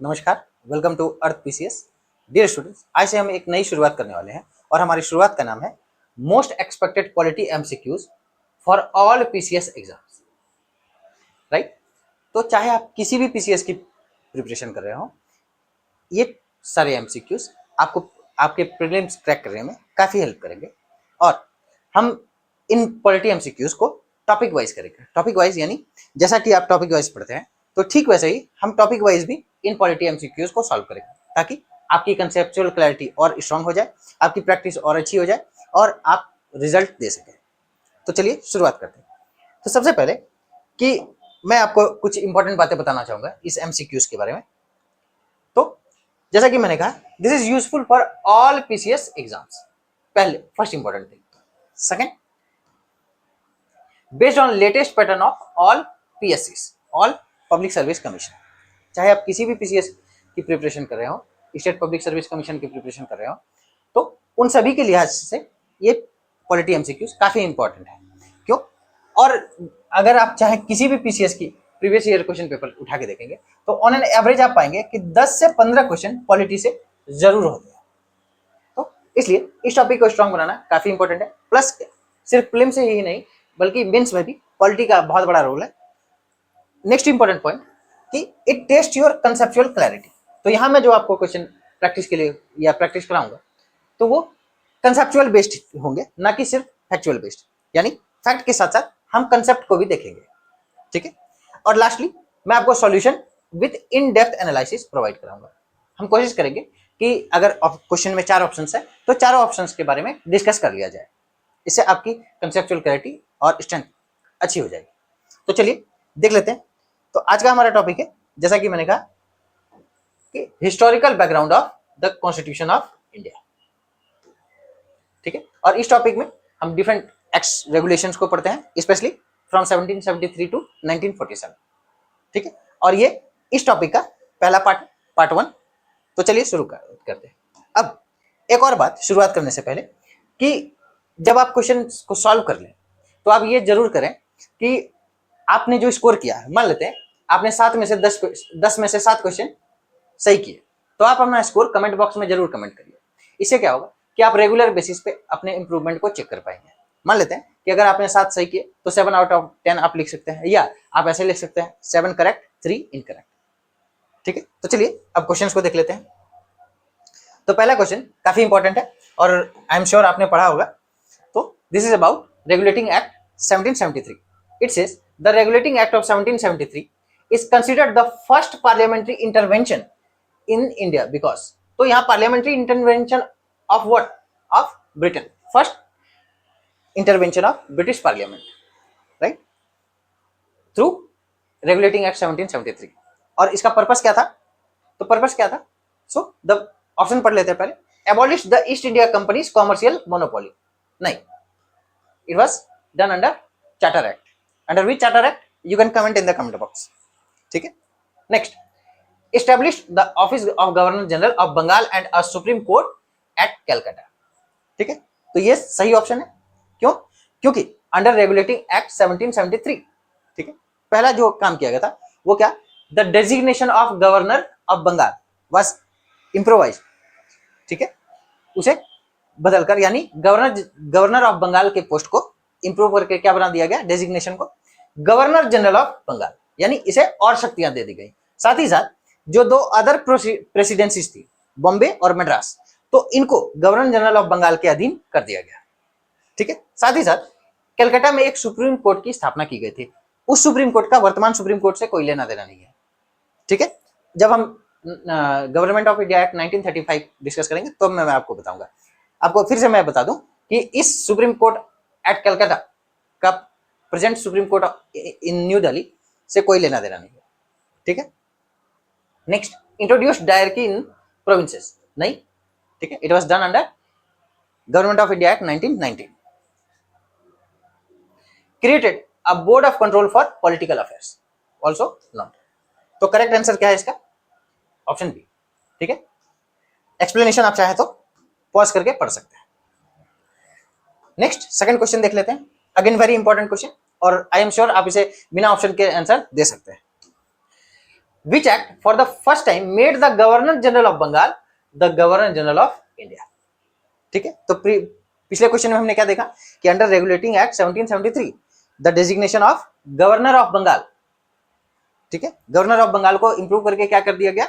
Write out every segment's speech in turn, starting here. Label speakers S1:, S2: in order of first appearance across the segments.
S1: नमस्कार, welcome to Arth PCS. Dear students, आज से हम एक नई शुरुआत करने वाले हैं और हमारी शुरुआत का नाम है most expected quality MCQs for all PCS exams. Right. तो चाहे आप किसी भी पीसीएस की प्रिपरेशन कर रहे हो, ये सारे एमसीक्यूज आपको आपके प्रीलिम्स क्रैक करने में काफ़ी हेल्प करेंगे। और हम इन क्वालिटी एमसीक्यूज को टॉपिक वाइज करेंगे। टॉपिक वाइज यानी जैसा कि आप टॉपिक वाइज पढ़ते हैं, तो ठीक वैसे ही हम टॉपिक वाइज भी इन क्वालिटी एमसीक्यूज को सॉल्व करेंगे, ताकि आपकी कंसेप्चुअल क्लैरिटी और स्ट्रांग हो जाए, आपकी प्रैक्टिस और अच्छी हो जाए और आप रिजल्ट दे सकें। तो चलिए शुरुआत करते हैं। तो सबसे पहले कि मैं आपको कुछ इंपॉर्टेंट बातें बताना चाहूंगा इस एमसीक्यूज के बारे में। तो जैसा कि मैंने कहा, this is useful for all PCS exams. पहले first important thing. Second, based on latest pattern of all पीएससीज, ऑल पब्लिक सर्विस कमीशन। चाहे आप किसी भी पीसीएस की प्रिपरेशन कर रहे हो, स्टेट पब्लिक सर्विस कमीशन की प्रिपरेशन कर रहे हो, तो उन सभी के लिहाज से ये क्वालिटी एमसीक्यूज काफी इंपॉर्टेंट है। क्यों? और अगर आप चाहे किसी भी पीसीएस की प्रीवियस ईयर क्वेश्चन पेपर उठा के देखेंगे, तो ऑन एन एवरेज आप पाएंगे कि 10 से 15 क्वेश्चन क्वालिटी से जरूर होते हैं। तो इसलिए इस टॉपिक को स्ट्रांग बनाना काफी इंपॉर्टेंट है। प्लस सिर्फ प्रीलिम से ही नहीं, बल्कि मेंस में भी क्वालिटी का बहुत बड़ा रोल है। नेक्स्ट इंपॉर्टेंट पॉइंट कि it taste your conceptual clarity. तो यहां मैं जो आपको क्वेश्चन प्रैक्टिस के लिए या प्रैक्टिस कराऊंगा, तो वो कंसेप्चुअल बेस्ड होंगे, ना कि सिर्फ फैक्चुअल बेस्ड। यानी फैक्ट के साथ साथ हम कंसेप्ट को भी देखेंगे। ठीक है। और लास्टली मैं आपको solution with in depth analysis provide कराऊंगा। हम कोशिश करेंगे कि अगर क्वेश्चन में 4 ऑप्शंस है, तो चारों ऑप्शंस के बारे में डिस्कस कर लिया जाए। इससे आपकी कंसेप्चुअल क्लैरिटी और स्ट्रेंथ अच्छी हो जाएगी। तो चलिए देख लेते हैं। तो आज का हमारा टॉपिक है, जैसा कि मैंने कहा, कि historical background of the constitution of India. ठीक है। और इस टॉपिक में हम डिफरेंट एक्ट्स रेगुलेशंस को पढ़ते हैं, स्पेशली फ्रॉम 1773 टू 1947। ठीक है। और ये इस टॉपिक का पहला पार्ट 1। तो चलिए शुरू करते हैं। अब एक और बात शुरुआत करने से पहले, कि जब आप क्वेश्चन को सॉल्व कर लें, तो आप ये जरूर करें कि आपने जो स्कोर किया है, मान लेते हैं आपने 7 में से 10 में से 7 क्वेश्चन सही किए, तो आप अपना स्कोर कमेंट बॉक्स में जरूर कमेंट करिए। इससे क्या होगा कि आप रेगुलर बेसिस पे अपने इंप्रूवमेंट को चेक कर पाएंगे। मान लेते हैं कि अगर आपने 7 सही किए, तो 7 आउट ऑफ 10 आप लिख सकते हैं, या आप ऐसे लिख सकते हैं 7 करेक्ट 3 इनकरेक्ट। ठीक है। तो चलिए अब क्वेश्चंस को देख लेते हैं। तो पहला क्वेश्चन काफी इंपॉर्टेंट है और आई एम श्योर आपने पढ़ा होगा। तो this is about regulating act 1773। It says the regulating act of 1773 is considered the first parliamentary intervention in India because, तो यहाँ parliamentary intervention of what? Of Britain. First intervention of British Parliament, right? Through regulating act 1773। और इसका purpose क्या था? तो purpose क्या था? So the option पढ़ लेते हैं पहले। Abolish the East India company's commercial monopoly. नहीं, it was done under charter act. Under which charter act? You can comment in the comment box. ठीक है। Next, established the office of Governor General of Bengal and a Supreme Court at Calcutta। ठीक है। तो ये सही option है। क्यों? क्योंकि अंडर रेगुलेटिंग एक्ट 1773, ठीक है, पहला जो काम किया गया था वो क्या? The designation of governor of Bengal was improvise. ठीक है। उसे बदलकर, यानी गवर्नर ऑफ बंगाल के पोस्ट को इंप्रूव करके क्या बना दिया गया? डेजिग्नेशन को गवर्नर जनरल ऑफ बंगाल, यानी इसे और शक्तियां दे दी गई। साथ ही साथ जो 2 अदर प्रेसिडेंसीज थी, बॉम्बे और मद्रास, तो इनको गवर्नर जनरल ऑफ बंगाल के अधीन कर दिया गया। ठीक है। साथ ही साथ कलकत्ता में एक सुप्रीम कोर्ट की स्थापना की गई थी। उस सुप्रीम कोर्ट का वर्तमान सुप्रीम कोर्ट से कोई लेना देना नहीं है। ठीक है। जब हम government of India act 1935 discuss करेंगे, तो मैं आपको बताऊंगा। आपको फिर से मैं बता दूं कि इस सुप्रीम कोर्ट एट कलकत्ता का present supreme court in New Delhi से कोई लेना देना नहीं है। ठीक है। Next, introduce dyarchy in provinces. नहीं, ठीक है, it was done under government of India act 1919। Created a board of control for political affairs, also not. तो करेक्ट आंसर क्या है इसका? Option B. ठीक है। एक्सप्लेनेशन आप चाहे तो पॉज करके पढ़ सकते हैं। नेक्स्ट, सेकंड क्वेश्चन देख लेते हैं। अगेन वेरी इंपॉर्टेंट क्वेश्चन, और आई एम श्योर आप इसे बिना ऑप्शन के आंसर दे सकते हैं। Which act for the first time made the governor general of Bengal the governor general of India. ठीक है, तो पिछले क्वेश्चन में हमने क्या देखा कि under regulating act 1773 the designation of governor of Bengal, ठीक है, गवर्नर ऑफ बंगाल को इंप्रूव करके क्या कर दिया गया,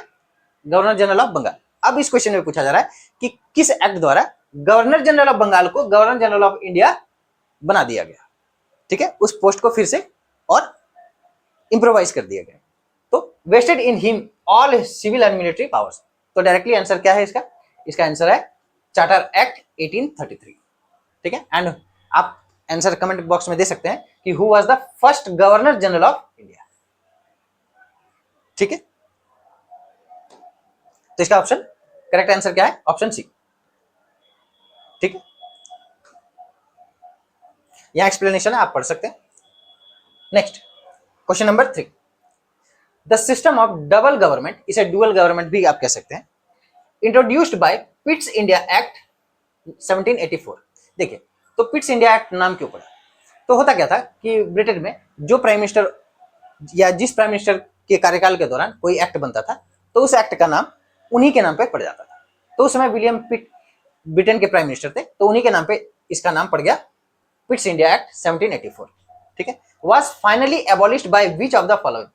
S1: गवर्नर जनरल ऑफ बंगाल। अब इस क्वेश्चन में पूछा जा रहा है कि किस एक्ट द्वारा गवर्नर जनरल ऑफ बंगाल को गवर्नर जनरल ऑफ इंडिया बना दिया गया। ठीक है, उस पोस्ट को फिर से और इंप्रोवाइज कर दिया गया। तो vested in him all civil and military powers. तो डायरेक्टली आंसर क्या है इसका, इसका आंसर है चार्टर एक्ट 1833। ठीक है, एंड आप आंसर कमेंट बॉक्स में दे सकते हैं कि who was the first governor general of India. ठीक है, तो इसका ऑप्शन करेक्ट आंसर क्या है, ऑप्शन सी। ठीक है, यहां एक्सप्लेनेशन है, आप पढ़ सकते हैं। Next question number 3, the system of double government, इसे डुअल गवर्नमेंट भी आप कह सकते हैं, इंट्रोड्यूस्ड बाय पिट्स इंडिया एक्ट 1784। देखिए, तो पिट्स इंडिया एक्ट नाम क्यों पड़ा, तो होता क्या था कि ब्रिटेन में जो प्राइम मिनिस्टर या जिस प्राइम मिनिस्टर के कार्यकाल के दौरान कोई एक्ट बनता था तो उस एक्ट का नाम उन्हीं के नाम पे पड़ जाता था। तो उस समय विलियम पिट ब्रिटेन के प्राइम मिनिस्टर थे, तो उन्हीं के नाम पे इसका नाम पड़ गया पिट्स इंडिया एक्ट 1784। ठीक है, was finally abolished by which of the following.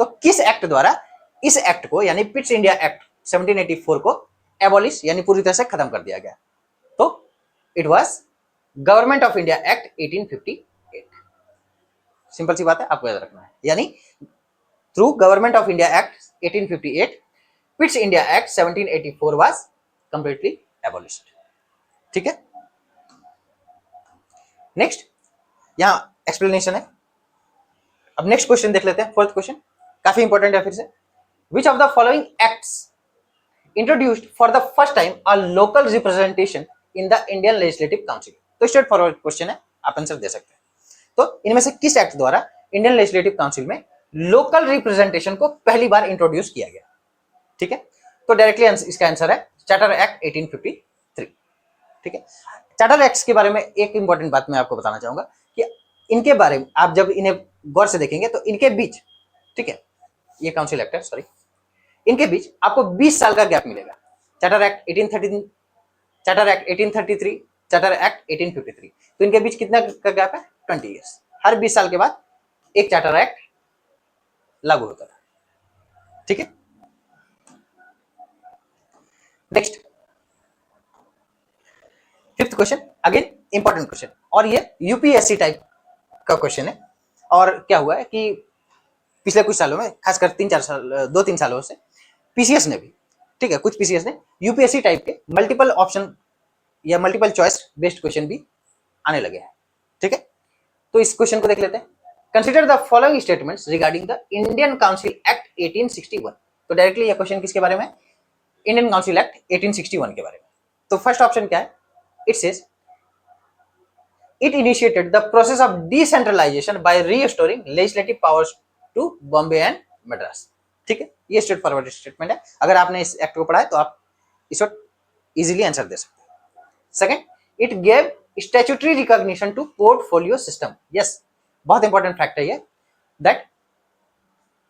S1: तो किस एक्ट द्वारा इस एक्ट को यानी पिट्स इंडिया एक्ट 1784 को एबॉलिश यानी पूरी तरह से खत्म कर दिया गया, तो it was government of India act 1858। Simple सी बात है, आपको याद रखना है, यानी through government of India act 1858 Pitt's India act 1784 was completely abolished. ठीक है, नेक्स्ट यहां एक्सप्लेनेशन है। अब नेक्स्ट क्वेश्चन देख लेते हैं, फोर्थ क्वेश्चन काफी इंपॉर्टेंट है फिर से। विच of the following acts introduced for the first time a local representation in the Indian legislative council. तो स्ट्रेट फॉरवर्ड क्वेश्चन है, आप आंसर दे सकते हैं। तो इनमें से किस एक्ट द्वारा इंडियन लेजिस्लेटिव काउंसिल में लोकल रिप्रेजेंटेशन को पहली बार इंट्रोड्यूस किया गया। ठीक है, तो डायरेक्टली इसका आंसर है चार्टर एक्ट 1853। ठीक है, चार्टर एक्ट्स के बारे में एक इंपॉर्टेंट बात मैं आपको बताना चाहूंगा कि इनके बारे में आप जब इन्हें गौर से देखेंगे तो इनके बीच, ठीक है, ये काउंसिल एक्ट है, सॉरी, इनके बीच आपको 20 साल का गैप मिलेगा। Charter act 1813, charter act 1833, charter act 1853, तो इनके बीच कितना का गैप है, 20 ईयर्स। हर 20 साल के बाद एक चार्टर एक्ट लागू होता था। ठीक है, next fifth question, again important question, और ये यूपीएससी टाइप का क्वेश्चन है। और क्या हुआ है कि पिछले कुछ सालों में, खासकर 2-3 सालों से पीसीएस ने भी, ठीक है, कुछ पीसीएस ने यूपीएससी टाइप के मल्टीपल ऑप्शन या मल्टीपल चॉइस बेस्ड क्वेश्चन भी आने लगे हैं। ठीक है, तो इस क्वेश्चन को देख लेते हैं। Consider the following statements regarding the Indian council act 1861। तो डायरेक्टली ये क्वेश्चन किसके बारे में, इंडियन काउंसिल एक्ट 1861 के बारे में। तो फर्स्ट ऑप्शन क्या है, it says it initiated the process of decentralization by restoring legislative powers to Bombay and Madras। ठीक है, ये स्ट्रेट फॉरवर्ड स्टेटमेंट है। अगर आपने इस एक्ट को पढ़ा है तो आप इस वक्त इजीली आंसर दे सकते हैं। Second, it gave statutory recognition to portfolio system. Yes, बहुत इंपॉर्टेंट फैक्ट है ये, that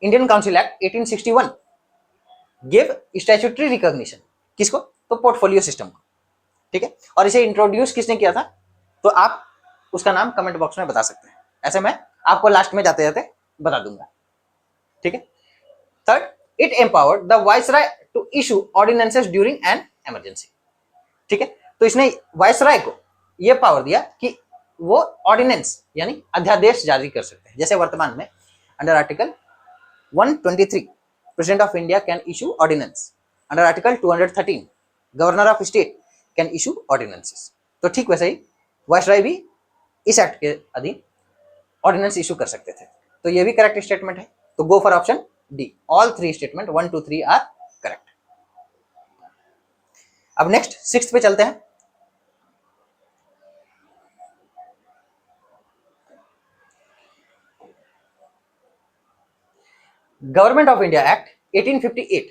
S1: Indian council act 1861 gave statutory recognition किसको, तो पोर्टफोलियो सिस्टम को। ठीक है, और इसे इंट्रोड्यूस किसने किया था, तो आप उसका नाम कमेंट बॉक्स में बता सकते हैं, ऐसे मैं आपको लास्ट में जाते जाते बता दूंगा। ठीक है, third, it empowered the viceroy to issue ordinances during an emergency. ठीक है, तो इसने वाइसराय को यह पावर दिया कि वो ऑर्डिनेंस यानी अध्यादेश जारी कर सकते हैं। जैसे वर्तमान में under article 123 president of India can issue ordinance, under article 213 governor of state can issue ordinances. तो ठीक वैसे ही वाइसराय भी इस एक्ट के अधीन ऑर्डिनेंस इशू कर सकते थे। तो ये भी करेक्ट स्टेटमेंट है, तो go for option D, all 3 statement 1, 2, 3 are correct. अब नेक्स्ट 6th पे चलते हैं। Government of India act 1858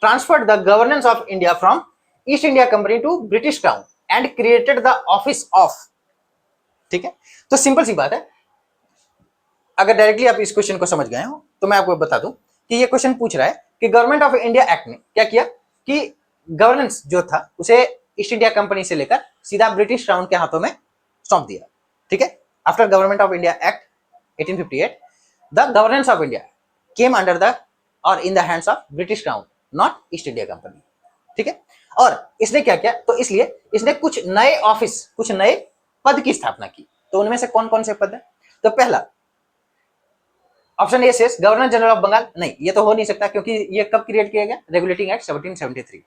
S1: transferred the governance of India from East India company to British crown and created the office of. ठीक है, तो simple सी बात है, अगर डायरेक्टली आप इस क्वेश्चन को समझ गए हो तो मैं आपको बता दूं कि ये क्वेश्चन पूछ रहा है कि गवर्नमेंट ऑफ इंडिया एक्ट ने क्या किया कि गवर्नेंस जो था उसे ईस्ट इंडिया कंपनी से लेकर सीधा ब्रिटिश क्राउन के हाथों में सौंप दिया। ठीक है, after government of India act 1858 the governance of India came under the और in the hands of British crown, not East India company. ठीक है, और इसने क्या किया, तो इसलिए इसने कुछ नए ऑफिस, कुछ नए पद की स्थापना की। तो उनमें से कौन कौन से पद है? तो पहला ऑप्शन ए सेस गवर्नर जनरल ऑफ बंगाल, नहीं ये तो हो नहीं सकता क्योंकि ये कब क्रिएट किया गया? Regulating act 1773।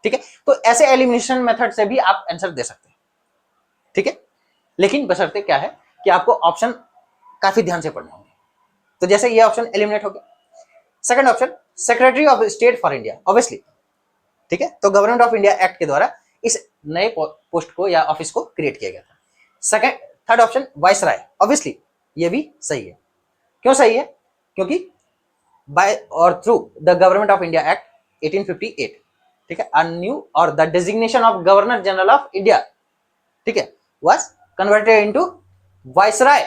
S1: ठीक है, तो ऐसे एलिमिनेशन मेथड से भी आप आंसर दे सकते हैं। ठीक है, लेकिन बशर्ते क्या है कि आपको ऑप्शन काफी ध्यान से पढ़ने होंगे। तो जैसे ये ऑप्शन एलिमिनेट हो गया। Second option secretary of state for India, obviously. ठीक है, तो गवर्नमेंट ऑफ इंडिया एक्ट के द्वारा इस नए पोस्ट को या ऑफिस को क्रिएट किया गया था। Second, third option viceroy, obviously ये भी सही है। क्यों सही है? क्योंकि बाय और through the government of India act 1858, ठीक है, अ न्यू और the designation of governor general of India, ठीक है, वाज कन्वर्टेड इनटू वाइसराय।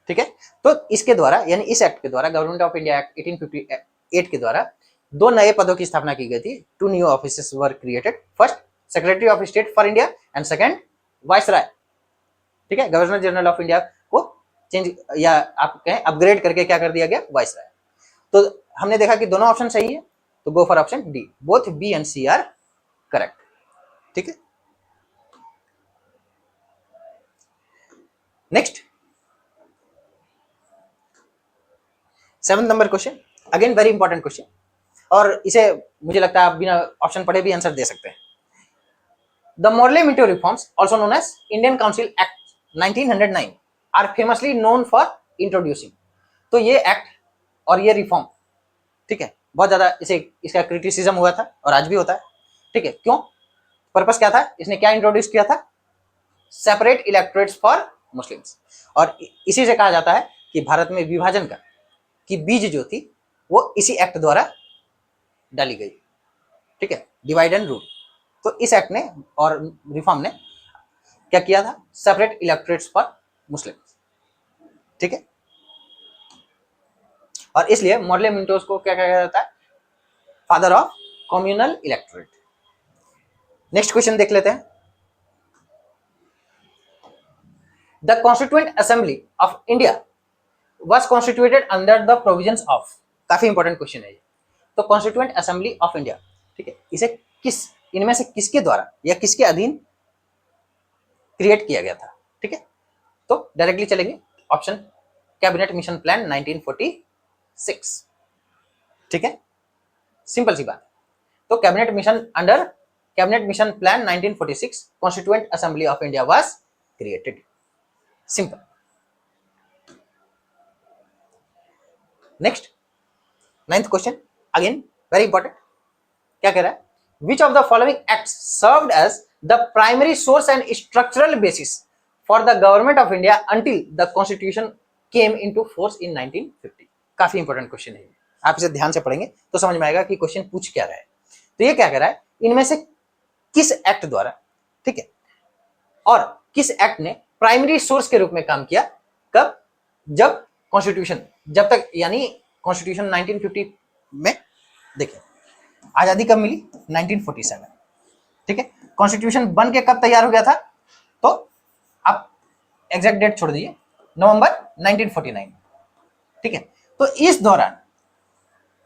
S1: ठीक है, तो इसके द्वारा यानी इस एक्ट के द्वारा गवर्नमेंट ऑफ इंडिया एक्ट 1858 के द्वारा दो नए पदों की स्थापना की गई थी। Two new offices were created, first secretary of state for India and second viceroy. ठीक है, गवर्नर जनरल ऑफ इंडिया को चेंज या आप कहें अपग्रेड करके क्या कर दिया गया? वाइसराय। तो हमने देखा कि दोनों ऑप्शन सही है, तो go for option D, both B and C are correct. ठीक है, next 7th number question, again very important question, और इसे मुझे लगता है आप बिना ऑप्शन पढ़े भी आंसर दे सकते हैं। The Morley Minto reforms also known as Indian council act 1909 are famously known for introducing. तो ये एक्ट और ये रिफॉर्म, ठीक है, बहुत ज्यादा इसका क्रिटिसिज्म हुआ था और आज भी होता है। ठीक है, क्यों? पर्पस क्या था? इसने क्या इंट्रोड्यूस किया था? Separate electorates for Muslims. और इसी से कहा जाता है कि भारत में विभाजन का की बीज जो थी वो इसी एक्ट द्वारा डाली गई। ठीक है, डिवाइड एंड रूल। तो इस एक्ट ने और रिफॉर्म ने क्या किया था? Separate electorates for Muslim. ठीक है, और इसलिए मॉर्ले मिंटोस को क्या कहा जाता है? Father of communal electorate. Next question देख लेते हैं। The constituent assembly of India was constituted under the provisions of, काफी इंपॉर्टेंट क्वेश्चन है ये। तो कॉन्स्टिट्यूएंट असेंबली ऑफ इंडिया, ठीक है, इसे इनमें से किसके द्वारा या किसके अधीन क्रिएट किया गया था? ठीक है, तो डायरेक्टली चलेंगे ऑप्शन कैबिनेट मिशन प्लान 1946। ठीक है, सिंपल सी बात। तो cabinet mission plan 1946 constituent assembly of India was created. Simple. Next 9th question, again very important. क्या कह रहा है? Which of the following acts served as the primary source and structural basis for the government of India until the constitution came into force in 1950। काफी important question है, आप इसे ध्यान से पढ़ेंगे तो समझ में आएगा कि क्वेश्चन पूछ क्या रहा है। तो ये क्या कह रहा है? इनमें से किस एक्ट द्वारा, ठीक है, और किस एक्ट ने प्राइमरी सोर्स के रूप में काम किया? कब? जब कॉन्स्टिट्यूशन, जब तक यानी कॉन्स्टिट्यूशन 1950 में, देखिए आजादी कब मिली? 1947। ठीक है, कॉन्स्टिट्यूशन बन के कब तैयार हो गया था? तो आप एग्जैक्ट डेट छोड़ दीजिए, नवंबर 1949। ठीक है, तो इस दौरान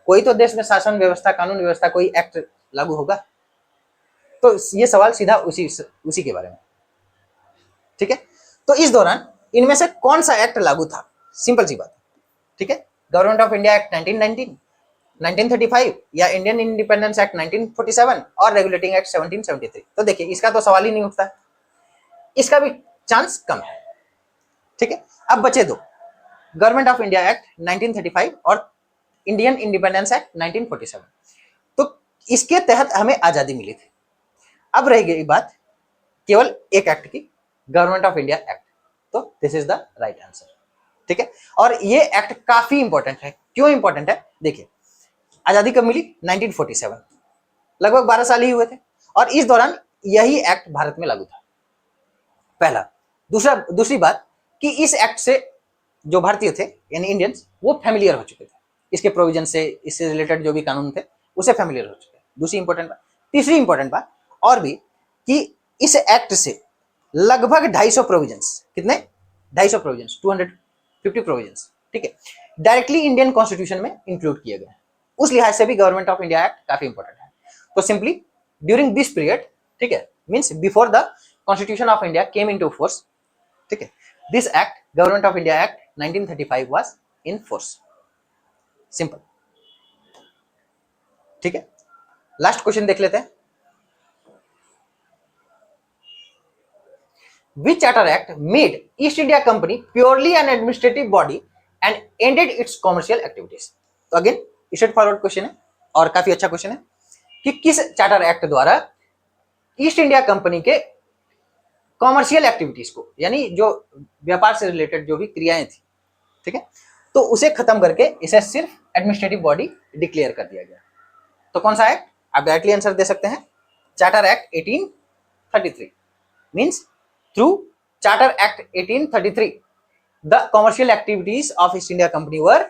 S1: कोई तो देश में शासन व्यवस्था, कानून व्यवस्था, कोई एक्ट लागू होगा? तो ये सवाल सीधा उसी के बारे में। ठीक है, तो इस दौरान इनमें से कौन सा एक्ट लागू था? सिंपल सी बात। ठीक है, गवर्नमेंट ऑफ इंडिया एक्ट 1919, 1935 या इंडियन इंडिपेंडेंस एक्ट 1947 और रेगुलेटिंग एक्ट 1773। तो देखिए इसका तो सवाल ही नहीं उठता, इसका भी चांस कम है। ठीक है, अब बचे दो, गवर्नमेंट ऑफ इंडिया एक्ट 1935 और इंडियन इंडिपेंडेंस एक्ट 1947। तो इसके तहत हमें आजादी मिली थी। अब रह गई बात केवल एक एक्ट की, गवर्नमेंट ऑफ इंडिया एक्ट। तो this is the right answer. ठीक है, और ये एक्ट काफी इंपॉर्टेंट है। क्यों इंपॉर्टेंट है? देखिए आजादी कब मिली? 1947, लगभग 12 साल ही हुए थे, और इस दौरान यही एक्ट भारत में लागू था, पहला। दूसरी बात कि इस एक्ट से जो भारतीय थे यानी इंडियंस, वो फैमिलियर हो चुके थे। इसके प्रोविजन से, इससे रिलेटेड जो भी कानून थे उसे फैमिलियर हो चुके हैं। दूसरी इंपॉर्टेंट बात, तीसरी इंपॉर्टेंट बात और भी कि इस एक्ट से लगभग 250 प्रोविजंस, कितने 250 प्रोविजंस, 250 प्रोविजंस, ठीक है, डायरेक्टली इंडियन कॉन्स्टिट्यूशन में इंक्लूड किए गए। उस लिहाज से भी गवर्नमेंट ऑफ इंडिया एक्ट काफी इंपॉर्टेंट है। तो सिंपली ड्यूरिंग दिस पीरियड, ठीक है, means before the constitution of India came into force, ठीक है, this act, government of India act 1935 was in force. Simple, ठीक है। लास्ट क्वेश्चन देख लेते हैं। Which Charter Act made East India Company purely an administrative body and ended its commercial activities? तो again straight forward question है और काफी अच्छा क्वेश्चन है कि किस चार्टर एक्ट द्वारा ईस्ट इंडिया कंपनी के कॉमर्शियल एक्टिविटीज को, यानी जो व्यापार से रिलेटेड जो भी क्रियाएं थी, ठीक है, तो उसे खत्म करके इसे सिर्फ एडमिनिस्ट्रेटिव बॉडी डिक्लेयर कर दिया गया। तो कौन सा एक्ट? आप डायरेक्टली आंसर दे सकते हैं, charter act 1833। Means through Charter Act 1833, the commercial activities of East India Company were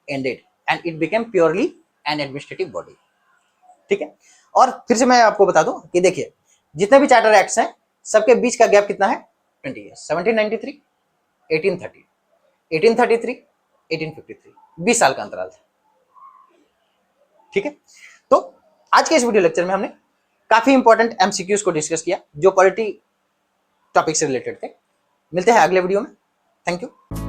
S1: ended and it became purely an administrative body, ठीक है। और फिर से मैं आपको बता दूं कि देखिए जितने भी चार्टर एक्ट्स हैं सबके बीच का गैप कितना है? 20 ईयर्स। 1793, 1830, 1833, 1853, 20 साल का अंतराल था, ठीक है। तो आज के इस वीडियो लेक्चर में हमने काफी इंपॉर्टेंट एमसीक्यूज को डिस्कस किया जो पॉलिटी टॉपिक से रिलेटेड थे। मिलते हैं अगले वीडियो में। Thank you.